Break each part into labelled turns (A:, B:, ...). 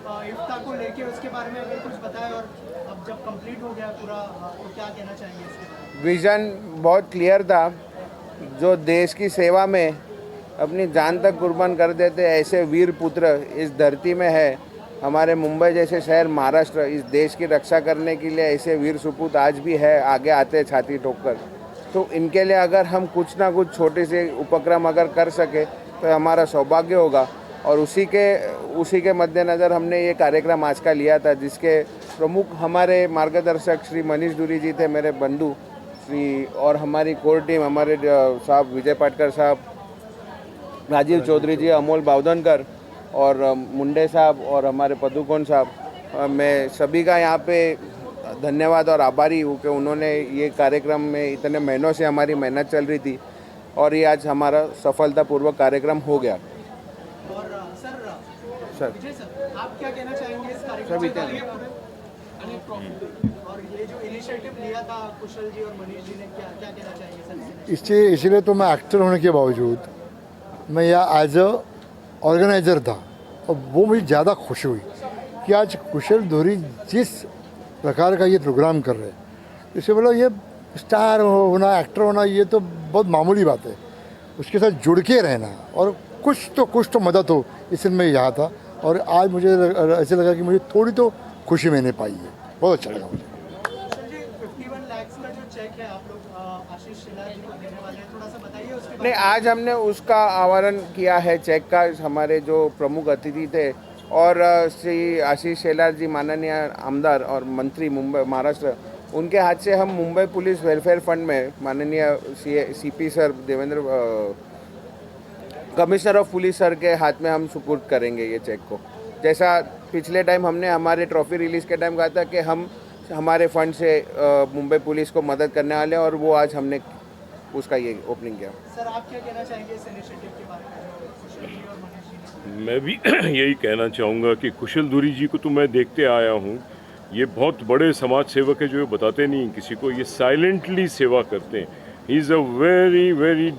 A: इफ्ता को लेके उसके बारे में अगर कुछ बताएं, और अब जब कंप्लीट हो गया पूरा तो क्या कहना चाहेंगे इसके बारे में?
B: विज़न बहुत क्लियर था। जो देश की सेवा में अपनी जान तक कुर्बान कर देते ऐसे वीर पुत्र इस धरती में है। हमारे मुंबई जैसे शहर, महाराष्ट्र, इस देश की रक्षा करने के लिए ऐसे वीर सपूत आज भी है, आगे आते छाती ठोककर। तो इनके लिए अगर हम कुछ ना कुछ छोटे से उपक्रम अगर कर सके तो हमारा सौभाग्य होगा। और उसी के मद्देनज़र हमने ये कार्यक्रम आज का लिया था, जिसके प्रमुख हमारे मार्गदर्शक श्री मनीष दुरी जी थे, मेरे बंधु श्री, और हमारी कोर टीम, हमारे साहब विजय पाटकर साहब, राजीव चौधरी जी, अमोल बावधनकर और मुंडे साहब और हमारे पदुकोण साहब। मैं सभी का यहाँ पे धन्यवाद और आभारी हूँ कि उन्होंने ये कार्यक्रम में इतने महीनों से हमारी मेहनत चल रही थी और ये आज हमारा सफलतापूर्वक कार्यक्रम हो गया।
A: और
B: सर
A: विजय सर, आप क्या कहना चाहेंगे इस कार्यक्रम
B: सभी
A: के बारे में? और ये जो इनिशिएटिव लिया था कुशल जी और मनीष जी ने, क्या क्या कहना चाहेंगे सर?
C: इसलिए तो मैं एक्टर होने के बावजूद मैं यहाँ एज अ ऑर्गेनाइज़र था, और वो मुझे ज़्यादा खुशी हुई कि आज कुशल दुरी जिस प्रकार का ये प्रोग्राम कर रहे हैं, इससे बोला ये स्टार होना, एक्टर होना, ये तो बहुत मामूली बात है। उसके साथ जुड़ के रहना और कुछ तो मदद हो, इसलिए मैं यहाँ था। और आज मुझे ऐसे लगा कि मुझे थोड़ी तो खुशी मैंने पाई है, बहुत अच्छा लगा मुझे।
A: सर जी, 51 लाख का जो चेक है आप लोग आशीष शेलार जी को देने वाले हैं, थोड़ा सा बताइए उसके बारे
B: नहीं, आज हमने उसका आवाहन किया है चेक का। हमारे जो प्रमुख अतिथि थे और श्री आशीष शेलार जी, माननीय आमदार और मंत्री मुंबई महाराष्ट्र, उनके हाथ से हम मुंबई पुलिस वेलफेयर फंड में माननीय CP sir, Devendra commissioner of police sir के हाथ में हम सुपुर्द करेंगे ये चेक को। जैसा पिछले टाइम हमने हमारे ट्रॉफी रिलीज़ के टाइम कहा था कि हम हमारे फंड से मुंबई पुलिस को मदद करने वाले हैं, और वो आज हमने उसका ये ओपनिंग किया।
A: सर, आप क्या कहना चाहेंगे इस इनिशिएटिव के बारे में जो कुशल जी और मनीष जी ने?
D: मैं भी यही कहना चाहूँगा कि कुशल दुरी जी को तो मैं देखते आया हूँ। ये बहुत बड़े समाज सेवक है, जो ये बताते नहीं किसी को, ये साइलेंटली सेवा करते हैं। He is a very very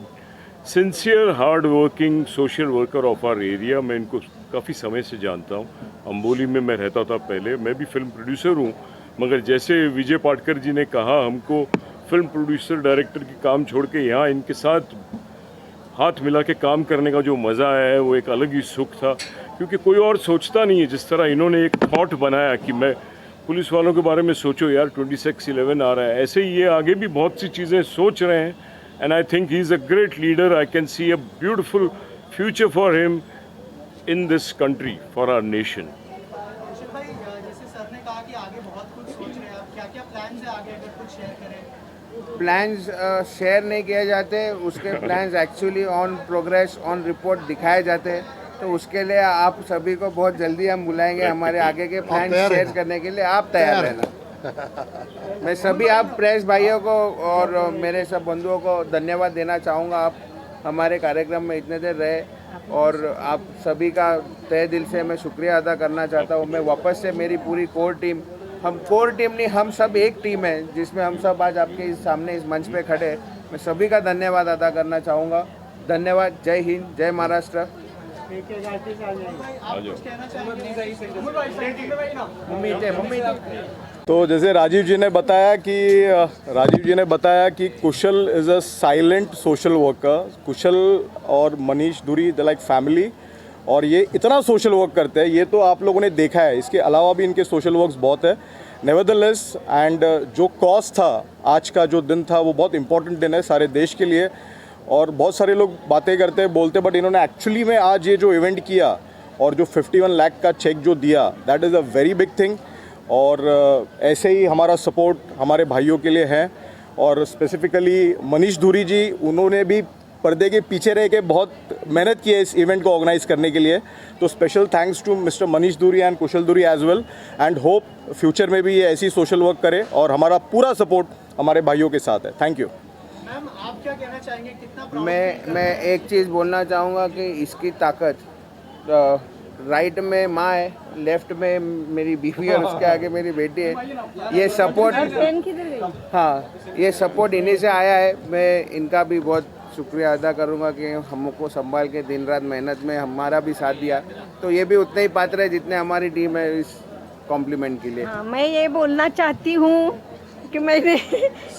D: sincere hard working social worker of our area. मैं इनको काफ़ी समय से जानता हूँ। अम्बोली में मैं रहता था पहले, मैं भी फिल्म प्रोड्यूसर हूँ, मगर जैसे विजय पाटकर जी ने कहा, हमको फिल्म प्रोड्यूसर डायरेक्टर की काम छोड़ के यहाँ इनके साथ हाथ मिला के काम करने का जो मज़ा है वो एक अलग ही सुख था, क्योंकि कोई और सोचता नहीं है। जिस तरह इन्होंने एक थॉट बनाया कि मैं पुलिस वालों के बारे में सोचो यार, 26/11 आ रहा है, ऐसे ही ये आगे भी बहुत सी चीज़ें सोच रहे हैं। And I think he is a great leader. I can see a beautiful future for him in this country, for our nation.
A: Kushal भाई, जैसे सर ने कहा कि आगे बहुत कुछ सोच रहे हैं आप, क्या क्या प्लान है आगे, अगर कुछ शेयर करें?
B: प्लान्स शेयर नहीं किए जाते, उसके plans actually on progress, on report दिखाए जाते हैं। तो उसके लिए आप सभी को बहुत जल्दी हम बुलाएंगे हमारे आगे के प्लान शेयर करने के लिए। आप तैयार रहना। मैं सभी आप प्रेस भाइयों को और मेरे सब बंधुओं को धन्यवाद देना चाहूँगा। आप हमारे कार्यक्रम में इतने देर रहे, और आप सभी का तहे दिल से मैं शुक्रिया अदा करना चाहता हूँ। मैं वापस से मेरी पूरी कोर टीम, हम कोर टीम नहीं, हम सब एक टीम है जिसमें हम सब आज आपके इस सामने इस मंच पे खड़े, मैं सभी का धन्यवाद अदा करना चाहूँगा। धन्यवाद। जय हिंद, जय महाराष्ट्र।
A: आप कुछ कहना चाहेंगे?
B: मम्मी
E: तो जैसे राजीव जी ने बताया कि Kushal is a silent social worker. Kushal और मनीष दुरी द लाइक फैमिली, और ये इतना सोशल वर्क करते हैं, ये तो आप लोगों ने देखा है। इसके अलावा भी इनके सोशल वर्क्स बहुत है। नेवरदलेस, एंड जो कॉज था, आज का जो दिन था, वो बहुत इंपॉर्टेंट दिन है सारे देश के लिए। और बहुत सारे लोग बातें करते हैं, बोलते, बट इन्होंने एक्चुअली में आज ये जो इवेंट किया और जो 51 लाख का चेक जो दिया, that is a very big thing. और ऐसे ही हमारा सपोर्ट हमारे भाइयों के लिए है। और स्पेसिफिकली मनीष दुरी जी, उन्होंने भी पर्दे के पीछे रह के बहुत मेहनत की है इस इवेंट को ऑर्गेनाइज करने के लिए। तो special thanks to mister Manish Duri and Kushal Duri as well, and hope future में भी ये ऐसी सोशल वर्क करे, और हमारा पूरा सपोर्ट हमारे भाइयों के साथ है। Thank you.
A: मैम, आप क्या कहना चाहेंगे? कितना proud
B: मैं एक चीज़ बोलना चाहूँगा कि इसकी ताकत, राइट में माँ है, लेफ्ट में मेरी बीवी और उसके आगे मेरी बेटी है। ये सपोर्ट, हाँ, ये सपोर्ट इन्हीं से आया है। मैं इनका भी बहुत शुक्रिया अदा करूँगा कि हमको संभाल के दिन रात मेहनत में हमारा भी साथ दिया। तो ये भी उतने ही पात्र है जितने हमारी टीम है इस कॉम्प्लीमेंट के लिए।
F: हाँ, मैं ये बोलना चाहती हूँ कि मैंने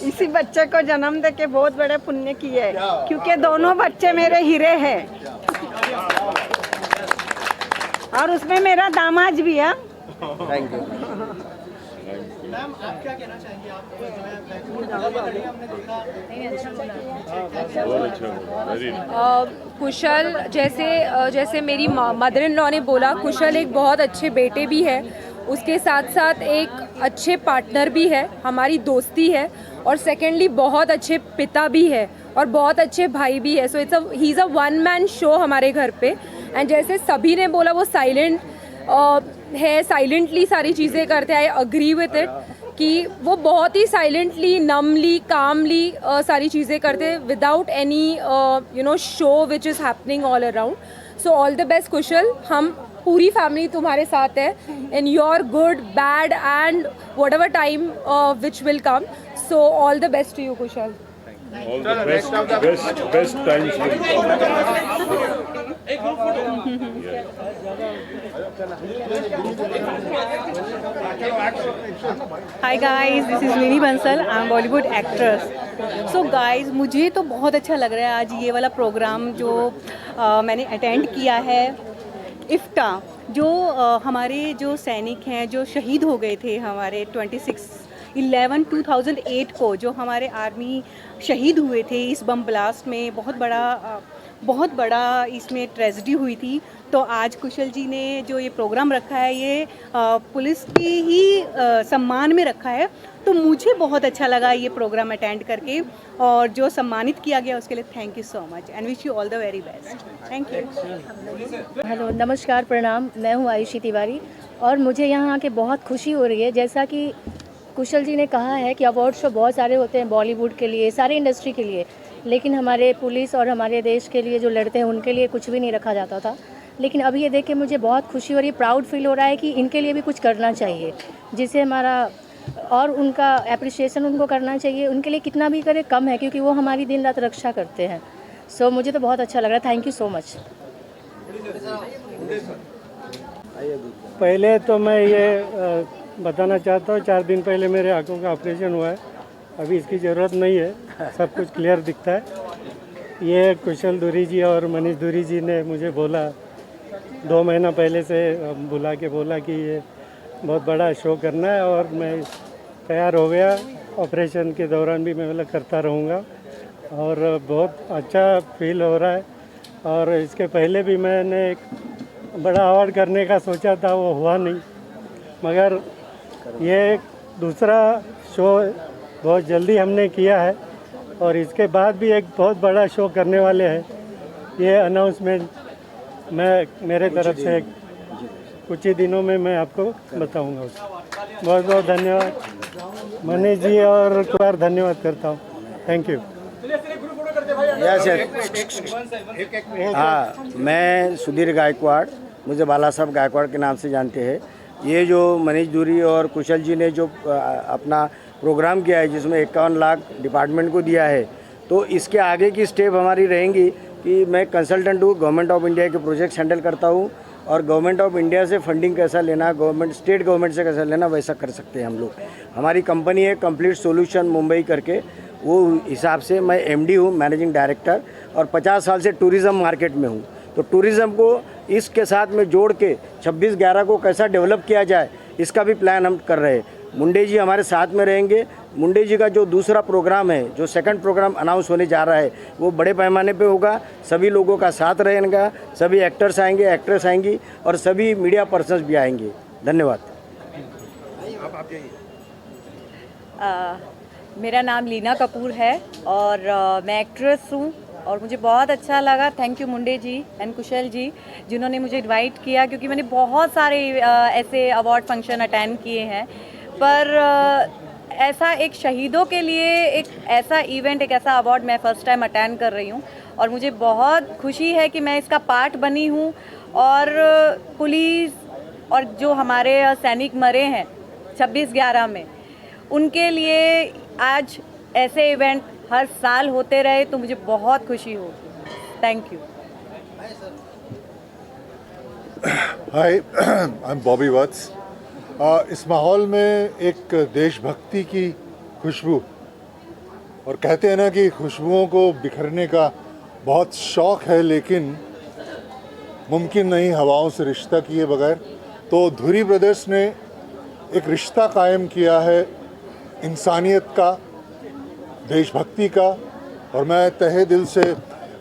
F: इसी बच्चे को जन्म दे के बहुत बड़े पुण्य किए है, क्योंकि दोनों बच्चे मेरे हीरे हैं और उसमें मेरा दामाद भी है।
B: Thank you.
A: मैम आप क्या कहना चाहेंगे? आप जो है हमने देखा
D: बहुत अच्छा, वेरी
G: कुशल जैसे मेरी मदर इन लॉ ने बोला, कुशल एक बहुत अच्छे बेटे भी है, उसके साथ साथ एक अच्छे पार्टनर भी है, हमारी दोस्ती है, और सेकेंडली बहुत अच्छे पिता भी है और बहुत अच्छे भाई भी है। So he is a one man show हमारे घर पे। एंड जैसे सभी ने बोला वो साइलेंट है, साइलेंटली सारी चीज़ें करते हैं। आई अग्री विथ इट कि वो बहुत ही साइलेंटली, नमली, कामली सारी चीज़ें करते हैं without any show which is happening all around. So all the best Kushal, हम पूरी फैमिली तुम्हारे साथ है in your good, bad and whatever time which will come. So all the best to you Kushal.
D: All the best times will come.
H: Hi guys, this is Mini Bansal, I am Bollywood actress. So guys, मुझे तो बहुत अच्छा लग रहा है आज ये वाला प्रोग्राम जो मैंने अटेंड किया है। इफ्ता जो हमारे जो सैनिक हैं जो शहीद हो गए थे हमारे 26/11/2008 को, जो हमारे आर्मी शहीद हुए थे इस बम ब्लास्ट में, बहुत बड़ा इसमें ट्रेजेडी हुई थी। तो आज कुशल जी ने जो ये प्रोग्राम रखा है ये पुलिस की ही सम्मान में रखा है। तो मुझे बहुत अच्छा लगा ये प्रोग्राम अटेंड करके, और जो सम्मानित किया गया उसके लिए thank you so much and wish you all the very best. Thank you.
I: Hello, नमस्कार, प्रणाम। मैं हूँ आयुषी तिवारी और मुझे यहाँ आके बहुत खुशी हो रही है। जैसा कि कुशल जी ने कहा है कि अवार्ड शो बहुत सारे होते हैं बॉलीवुड के लिए, सारे इंडस्ट्री के लिए, लेकिन हमारे पुलिस और हमारे देश के लिए जो लड़ते हैं उनके लिए कुछ भी नहीं रखा जाता था। लेकिन अभी ये देख के मुझे बहुत खुशी हो रही है, प्राउड फील हो रहा है कि इनके लिए भी कुछ करना चाहिए, जिससे हमारा और उनका एप्रिसिएशन उनको करना चाहिए। उनके लिए कितना भी करे कम है, क्योंकि वो हमारी दिन रात रक्षा करते हैं। सो मुझे तो बहुत अच्छा लग रहा है। Thank you so much.
J: पहले तो मैं ये बताना चाहता हूँ, 4 दिन पहले मेरे आंखों का ऑपरेशन हुआ है। अभी इसकी ज़रूरत नहीं है, सब कुछ क्लियर दिखता है। ये कुशल दुरी जी और मनीष दुरी जी ने मुझे बोला 2 महीना पहले से, बुला के बोला कि ये बहुत बड़ा शो करना है, और मैं तैयार हो गया। ऑपरेशन के दौरान भी मैं मतलब करता रहूँगा और बहुत अच्छा फील हो रहा है। और इसके पहले भी मैंने एक बड़ा अवार्ड करने का सोचा था, वो हुआ नहीं, मगर ये एक दूसरा शो बहुत जल्दी हमने किया है और इसके बाद भी एक बहुत बड़ा शो करने वाले हैं। ये अनाउंसमेंट मैं मेरे तरफ से कुछ ही दिनों में मैं आपको बताऊंगा। बहुत बहुत धन्यवाद मनीष जी, और एक बार धन्यवाद करता हूँ। Thank you.
K: हाँ, मैं सुधीर गायकवाड़, मुझे बाला साहब गायकवाड़ के नाम से जानते हैं। ये जो मनीष दुरी और कुशल जी ने जो अपना प्रोग्राम किया है, जिसमें 51 लाख डिपार्टमेंट को दिया है, तो इसके आगे की स्टेप हमारी रहेंगी कि मैं कंसल्टेंट हूँ, गवर्नमेंट ऑफ इंडिया के प्रोजेक्ट्स हैंडल करता हूँ, और गवर्नमेंट ऑफ इंडिया से फंडिंग कैसा लेना, स्टेट गवर्नमेंट से कैसा लेना, वैसा कर सकते हैं हम लोग। हमारी कंपनी है कंप्लीट सॉल्यूशन मुंबई करके, वो हिसाब से मैं एमडी हूँ, मैनेजिंग डायरेक्टर, और 50 साल से टूरिज़्म मार्केट में हूँ। तो टूरिज़्म को इसके साथ में जोड़ के 26/11 को कैसा डेवलप किया जाए, इसका भी प्लान हम कर रहे हैं। मुंडे जी हमारे साथ में रहेंगे। मुंडे जी का जो दूसरा प्रोग्राम है, जो सेकंड प्रोग्राम अनाउंस होने जा रहा है, वो बड़े पैमाने पे होगा। सभी लोगों का साथ रहेगा, सभी एक्टर्स आएंगे, एक्ट्रेस आएंगी, और सभी मीडिया पर्सन्स भी आएंगे। धन्यवाद।
H: मेरा नाम लीना कपूर है और मैं एक्ट्रेस हूँ, और मुझे बहुत अच्छा लगा। Thank you Munde ji and Kushal ji, जिन्होंने मुझे इनवाइट किया, क्योंकि मैंने बहुत सारे ऐसे अवार्ड फंक्शन अटेंड किए हैं, पर ऐसा एक शहीदों के लिए एक ऐसा इवेंट, एक ऐसा अवार्ड मैं फ़र्स्ट टाइम अटेंड कर रही हूँ, और मुझे बहुत खुशी है कि मैं इसका पार्ट बनी हूँ। और पुलिस और जो हमारे सैनिक मरे हैं 26/11 में, उनके लिए आज ऐसे इवेंट हर साल होते रहे तो मुझे बहुत खुशी होगी। Thank you.
C: Hi, I am Bobby Vats. इस माहौल में एक देशभक्ति की खुशबू, और कहते हैं ना कि खुशबुओं को बिखरने का बहुत शौक़ है, लेकिन मुमकिन नहीं हवाओं से रिश्ता किए बगैर। तो धुरी ब्रदर्स ने एक रिश्ता कायम किया है इंसानियत का, देशभक्ति का, और मैं तहे दिल से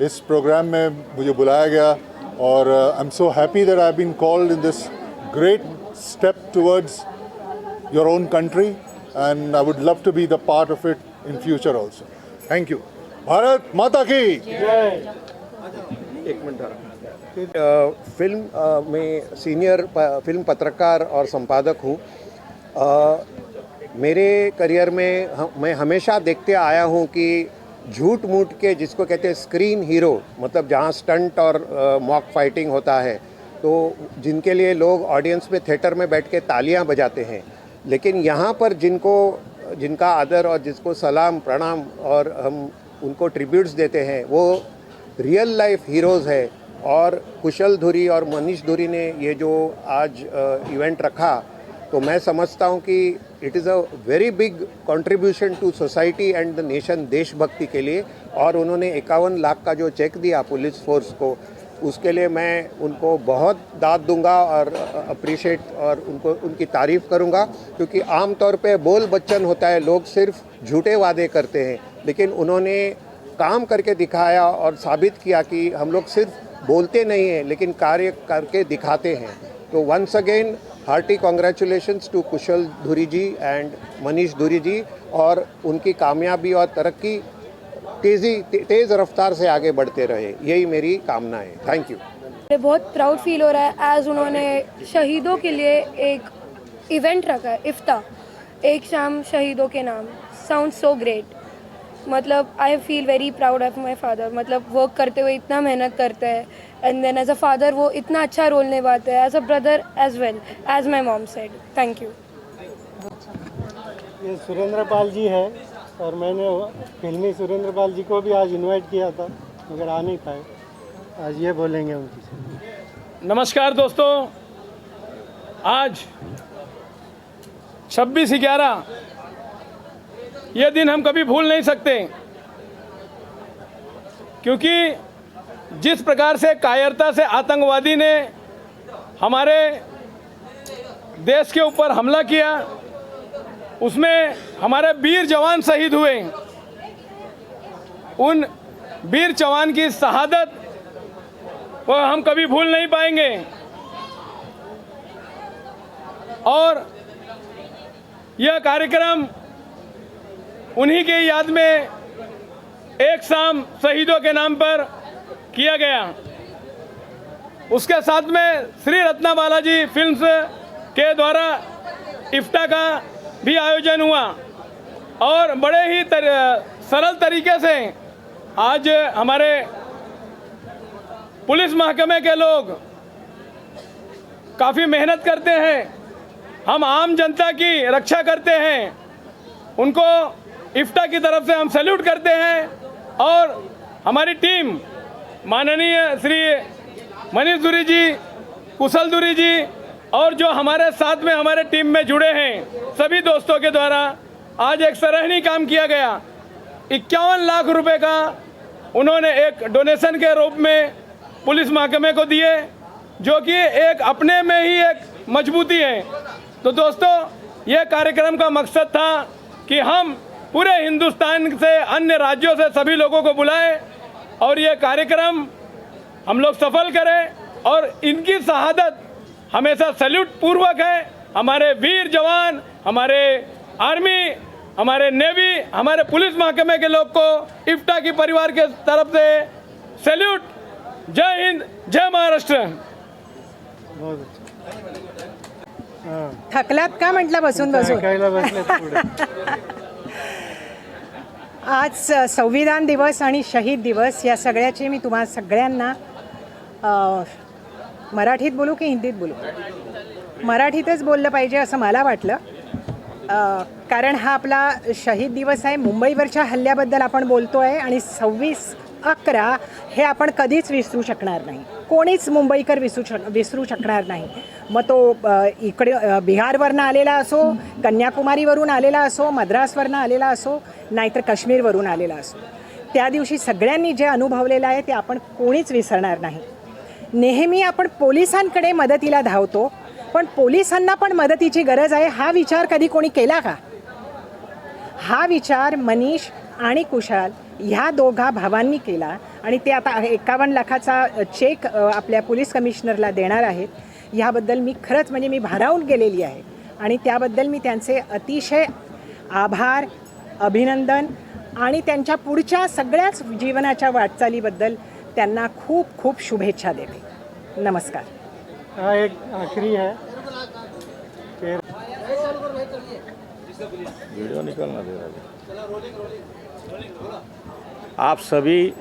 C: इस प्रोग्राम में मुझे बुलाया गया, और I am so happy that I have been called in this great step towards your own country, and I would love to be the part of it in future also. Thank you. Bharat माता की।
B: एक minute. Film में senior film पत्रकार और संपादक हूँ। मेरे career में मैं हमेशा देखते आया हूँ कि झूठ मूठ के, जिसको कहते हैं स्क्रीन हीरो, मतलब जहाँ स्टंट और मॉक फाइटिंग होता है, तो जिनके लिए लोग ऑडियंस में थिएटर में बैठ के तालियां बजाते हैं, लेकिन यहाँ पर जिनका आदर और जिसको सलाम प्रणाम और हम उनको ट्रिब्यूट्स देते हैं, वो रियल लाइफ हीरोज़ है। और कुशल धुरी और मनीष धुरी ने ये जो आज इवेंट रखा, तो मैं समझता हूँ कि it is a very big contribution to society and the nation, देशभक्ति के लिए। और उन्होंने 51 लाख का जो चेक दिया पुलिस फोर्स को, उसके लिए मैं उनको बहुत दाद दूंगा और अप्रिशिएट और उनकी तारीफ़ करूंगा, क्योंकि आम तौर पे बोल बच्चन होता है, लोग सिर्फ झूठे वादे करते हैं, लेकिन उन्होंने काम करके दिखाया और साबित किया कि हम लोग सिर्फ बोलते नहीं हैं लेकिन कार्य करके दिखाते हैं। तो once again hearty congratulations to Kushal Dhuri ji and Manish धुरी जी, और उनकी कामयाबी और तरक्की तेज़ रफ्तार से आगे बढ़ते रहे, यही मेरी कामना है। Thank you.
L: मुझे बहुत प्राउड फील हो रहा है एज उन्होंने शहीदों के लिए एक इवेंट रखा है, इफ्ता, एक शाम शहीदों के नाम। Sound so great. मतलब I feel very proud of my father. मतलब वर्क करते हुए इतना मेहनत करते हैं, and then as a father वो इतना अच्छा रोल निभाते हैं, as a brother as well as my mom said. Thank you.
J: ये सुरेंद्र पाल जी है, और मैंने फिल्मी सुरेंद्र पाल जी को भी आज इनवाइट किया था, मगर आ नहीं पाए। आज ये बोलेंगे उनकी।
M: नमस्कार दोस्तों, आज 26/11 ये दिन हम कभी भूल नहीं सकते, क्योंकि जिस प्रकार से कायरता से आतंकवादी ने हमारे देश के ऊपर हमला किया, उसमें हमारे वीर जवान शहीद हुए। उन वीर जवान की शहादत वो हम कभी भूल नहीं पाएंगे। और यह कार्यक्रम उन्हीं के याद में एक शाम शहीदों के नाम पर किया गया। उसके साथ में श्री रत्ना बालाजी फिल्म्स के द्वारा इफ्ता का भी आयोजन हुआ, और बड़े ही सरल तरीके से आज हमारे पुलिस महकमे के लोग काफ़ी मेहनत करते हैं। हम आम जनता की रक्षा करते हैं, उनको इफ्ता की तरफ से हम सैल्यूट करते हैं। और हमारी टीम माननीय श्री मनीष धुरी जी, कुशल धुरी जी, और जो हमारे साथ में हमारे टीम में जुड़े हैं सभी दोस्तों के द्वारा आज एक सराहनीय काम किया गया। 51 लाख रुपए का उन्होंने एक डोनेशन के रूप में पुलिस महकमे को दिए, जो कि एक अपने में ही एक मजबूती है। तो दोस्तों, यह कार्यक्रम का मकसद था कि हम पूरे हिंदुस्तान से, अन्य राज्यों से सभी लोगों को बुलाएं और ये कार्यक्रम हम लोग सफल करें। और इनकी शहादत हमेशा सैल्यूट पूर्वक है। हमारे वीर जवान, हमारे आर्मी, हमारे नेवी, हमारे पुलिस महकमे के लोग को इफ्ता की परिवार के तरफ से सैल्यूट। जय हिंद, जय महाराष्ट्र।
N: थकलात का म्हटलं बसून बसून आज संविधान दिवस आणि शहीद दिवस या सगळ्याची मी तुम्हा सगळ्यांना मराठीत बोलू की हिंदीत बोलू? मराठीतच बोललं पाहिजे असं मला वाटलं, कारण हा आपला शहीद दिवस आहे. मुंबईवरच्या हल्ल्याबद्दल आपण बोलतो आहे आणि 26/11 हे आपण कधीच विसरू शकणार नाही. कोणीच मुंबईकर विसरू शकणार नाही. मग तो इकडे बिहारवरनं आलेला असो, कन्याकुमारीवरून आलेला असो, मद्रासवरनं आलेला असो, नाहीतर काश्मीरवरून आलेला असो. त्या दिवशी सगळ्यांनी जे अनुभवलेलं आहे ते आपण कोणीच विसरणार नाही. नेहमी आपण पोलिसांकडे मदतीला धावतो, पण पोलिसांना पण मदतीची गरज आहे हा विचार कधी कोणी केला का? हा विचार मनीष आणि कुशाल ह्या दोघा भावांनी केला आणि ते आता 51 लाखाचा चेक आपल्या पोलीस कमिशनरला देणार आहेत. ह्याबद्दल मी खरंच म्हणजे मी भारावून गेलेली आहे आणि त्याबद्दल मी त्यांचे अतिशय आभार, अभिनंदन आणि त्यांच्या पुढच्या सगळ्याच जीवनाच्या वाटचालीबद्दल त्यांना खूप खूप शुभेच्छा देते. नमस्कार.
J: हाँ, एक आखिरी है.
K: वीडियो निकलना दे रहा है. आप सभी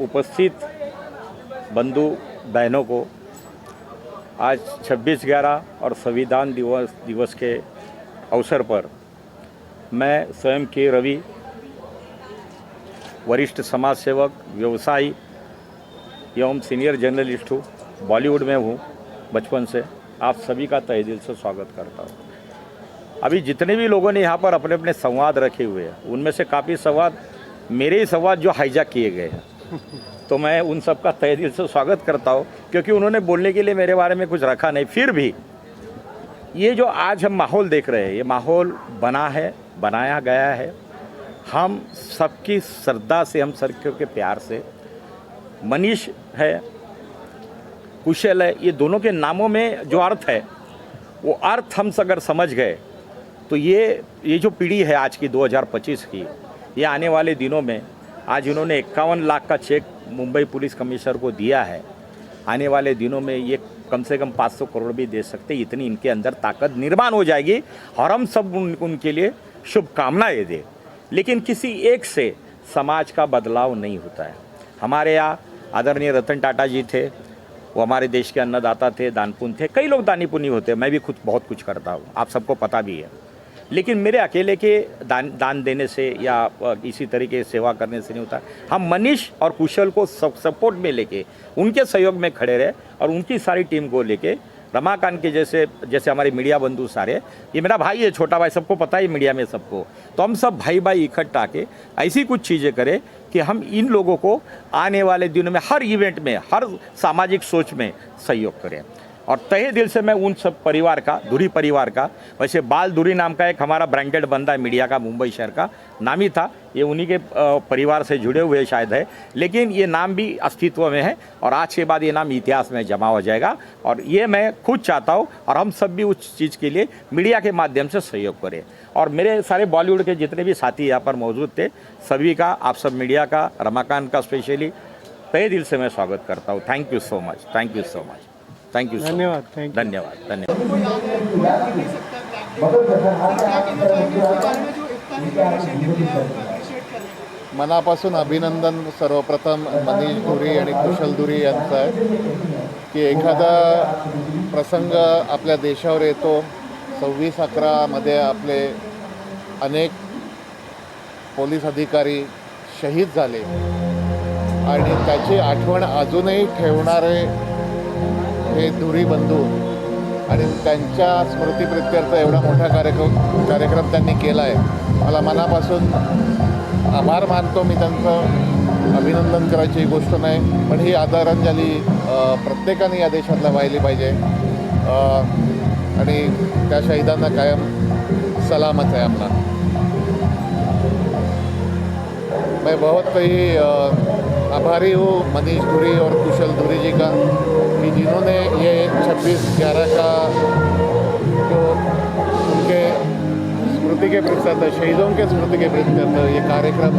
K: उपस्थित बंधु बहनों को आज 26/11 और संविधान दिवस के अवसर पर मैं स्वयं के रवि, वरिष्ठ समाज सेवक, व्यवसायी एवं सीनियर जर्नलिस्ट हूँ. बॉलीवुड में हूँ बचपन से. आप सभी का तहे दिल से स्वागत करता हूँ. अभी जितने भी लोगों ने यहाँ पर अपने अपने संवाद रखे हुए हैं उनमें से काफ़ी संवाद मेरे ही संवाद जो हाईजैक किए गए हैं, तो मैं उन सब का तहे दिल से स्वागत करता हूँ क्योंकि उन्होंने बोलने के लिए मेरे बारे में कुछ रखा नहीं. फिर भी ये जो आज हम माहौल देख रहे हैं, ये माहौल बनाया गया है हम सबकी श्रद्धा से, हम सबके प्यार से. मनीष है, कुशल है, ये दोनों के नामों में जो अर्थ है वो अर्थ हम अगर समझ गए तो ये जो पीढ़ी है आज की 2025 की, ये आने वाले दिनों में, आज इन्होंने 51 लाख का चेक मुंबई पुलिस कमिश्नर को दिया है, आने वाले दिनों में ये कम से कम 500 करोड़ भी दे सकते. इतनी इनके अंदर ताकत निर्माण हो जाएगी और हम सब उनके लिए शुभकामनाएं दें. लेकिन किसी एक से समाज का बदलाव नहीं होता है. हमारे यहाँ आदरणीय रतन टाटा जी थे, वो हमारे देश के अन्नदाता थे, दानपुण्य थे. कई लोग दानी पुण्य होते हैं, मैं भी खुद बहुत कुछ करता हूँ, आप सबको पता भी है. लेकिन मेरे अकेले के दान देने से या इसी तरीके से सेवा करने से नहीं होता. हम मनीष और कुशल को सपोर्ट में लेके, उनके सहयोग में खड़े रहे और उनकी सारी टीम को लेके, रमाकांत के जैसे हमारे मीडिया बंधु सारे, ये मेरा भाई है, छोटा भाई, सबको पता है मीडिया में सबको, तो हम सब भाई इकट्ठा के ऐसी कुछ चीज़ें करें कि हम इन लोगों को आने वाले दिनों में हर इवेंट में, हर सामाजिक सोच में सहयोग करें. और तहे दिल से मैं उन सब परिवार का, धुरी परिवार का, वैसे बाल धुरी नाम का एक हमारा ब्रांडेड बंदा है मीडिया का, मुंबई शहर का, नाम ही था, ये उन्हीं के परिवार से जुड़े हुए शायद है, लेकिन ये नाम भी अस्तित्व में है और आज के बाद ये नाम इतिहास में जमा हो जाएगा. और ये मैं खुद चाहता हूँ और हम सब भी उस चीज़ के लिए मीडिया के माध्यम से सहयोग करें. और मेरे सारे बॉलीवुड के जितने भी साथी यहाँ पर मौजूद थे, सभी का, आप सब मीडिया का, रमाकांत का स्पेशली तहे दिल से मैं स्वागत करता हूँ. Thank you so much, thank you so much, thank you.
J: धन्यवाद.
K: धन्यवाद.
O: मनापासून अभिनंदन सर्वप्रथम मनीष धुरी आणि कुशल धुरी यांचं आहे की एखादा प्रसंग आपल्या देशावर येतो. 26/11 आपले अनेक पोलीस अधिकारी शहीद झाले आणि त्याची आठवण अजूनही ठेवणारे हे धुरी बंधू आणि त्यांच्या स्मृतिप्रित्यर्थ एवढा मोठा कार्यक्रम त्यांनी केला आहे. मला मनापासून आभार मानतो मी त्यांचं. अभिनंदन करायची गोष्ट नाही, पण ही आदरांजली प्रत्येकाने या देशातला वाहिली पाहिजे आणि त्या शहीदांना कायम सलामत है अपना. मैं बहुत ही आभारी हूँ मनीष धुरी और कुशल धुरी जी का कि जिन्होंने ये 26/11 का जो उनके स्मृति के प्रत्यर्थ, शहीदों के स्मृति के प्रत्यर्थ ये कार्यक्रम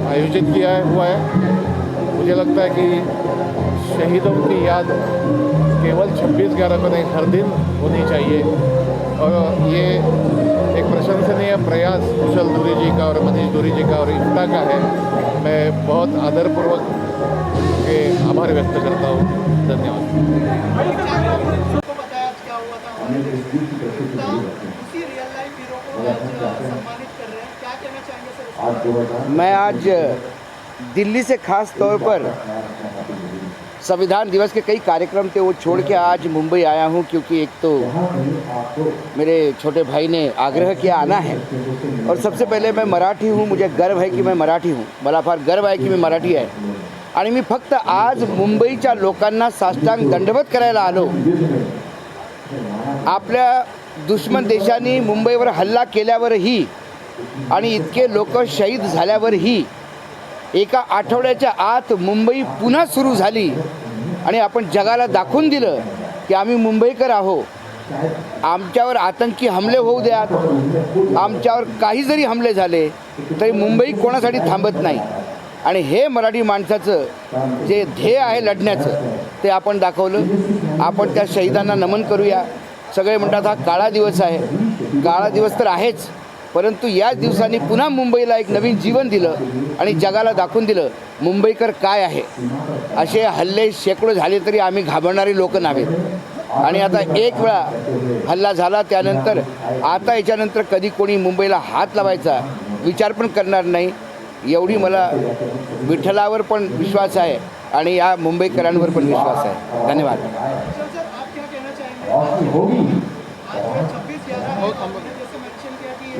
O: आयोजित किया हुआ है. मुझे लगता है कि शहीदों की याद केवल 26/11 को नहीं, हर दिन होनी चाहिए. और ये एक प्रशंसनीय प्रयास कुशल धुरी जी का और मनीष धुरी जी का और इफ्ता का है. मैं बहुत आदरपूर्वक के आभार व्यक्त करता हूँ. धन्यवाद.
A: बताया क्या हुआ था, उसी रियल लाइफ हीरो को
B: मैं आज दिल्ली से खास तौर पर संविधान दिवस के कई कार्यक्रम थे वो छोड़ के आज मुंबई आया हूँ, क्योंकि एक तो मेरे छोटे भाई ने आग्रह किया आना है, और सबसे पहले मैं मराठी हूँ, मुझे गर्व है की मैं मराठी हूँ, मला फार गर्व आहे की मी मराठी आहे. आणि मी फक्त आज मुंबईच्या लोकांना साष्टांग दंडवत करायला आलो. आपल्या दुश्मन देशांनी मुंबईवर हल्ला केल्यावरही आणि इतके लोक शहीद झाल्यावरही एका आठवड्याच्या आत मुंबई पुन्हा सुरू झाली आणि आपण जगाला दाखवून दिलं की आम्ही मुंबईकर आहो. आमच्यावर आतंकी हमले होऊ द्यात, आमच्यावर काही जरी हमले झाले तरी मुंबई कोणासाठी थांबत नाही. आणि हे मराठी माणसाचं जे ध्येय आहे लढण्याचं ते आपण दाखवलं. आपण त्या शहीदांना नमन करूया. सगळे म्हणतात हा काळा दिवस आहे, काळा दिवस तर आहेच, परंतु याच दिवसांनी पुन्हा मुंबईला एक नवीन जीवन दिलं आणि जगाला दाखवून दिलं मुंबईकर काय आहे. असे हल्ले शेकडो झाले तरी आम्ही घाबरणारी लोक नाहीत. आणि आता एक वेळा हल्ला झाला त्यानंतर आता याच्यानंतर कधी कोणी मुंबईला हात लावायचा विचार पण करणार नाही. एवढी मला विठ्ठलावर पण विश्वास आहे आणि या मुंबईकरांवर पण विश्वास आहे. धन्यवाद.
A: सर आप क्या कहना चाहेंगे? आज 26/11 है, आपने जैसे मेंशन किया कि क्या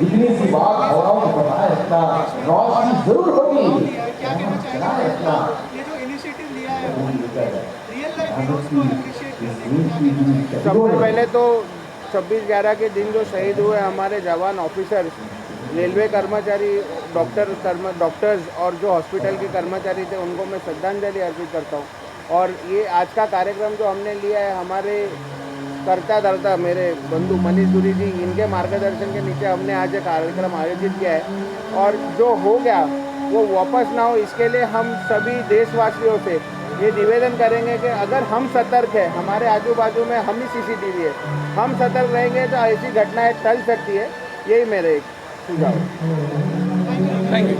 A: कहना चाहेंगे? ये जो इनिशिएटिव लिया है रियल लाइफ हीरोज को अप्रिशिएट करने
B: सबसे पहले तो 26/11 के दिन जो शहीद हुए हमारे जवान ऑफिसर्स, रेलवे कर्मचारी, डॉक्टर्स और जो हॉस्पिटल के कर्मचारी थे उनको मैं श्रद्धांजलि अर्पित करता हूँ. और ये आज का कार्यक्रम जो हमने लिया है हमारे करता धरता मेरे बंधु मनीष धुरी जी, इनके मार्गदर्शन के नीचे हमने आज ये कार्यक्रम आयोजित किया है. और जो हो गया वो वापस ना हो, इसके लिए हम सभी देशवासियों से ये निवेदन करेंगे कि अगर हम सतर्क है, हमारे आजू बाजू में हम ही CCTV है, हम सतर्क रहेंगे तो ऐसी घटनाएं टल सकती है. यही मेरे एक सुझाव है.
M: Thank you.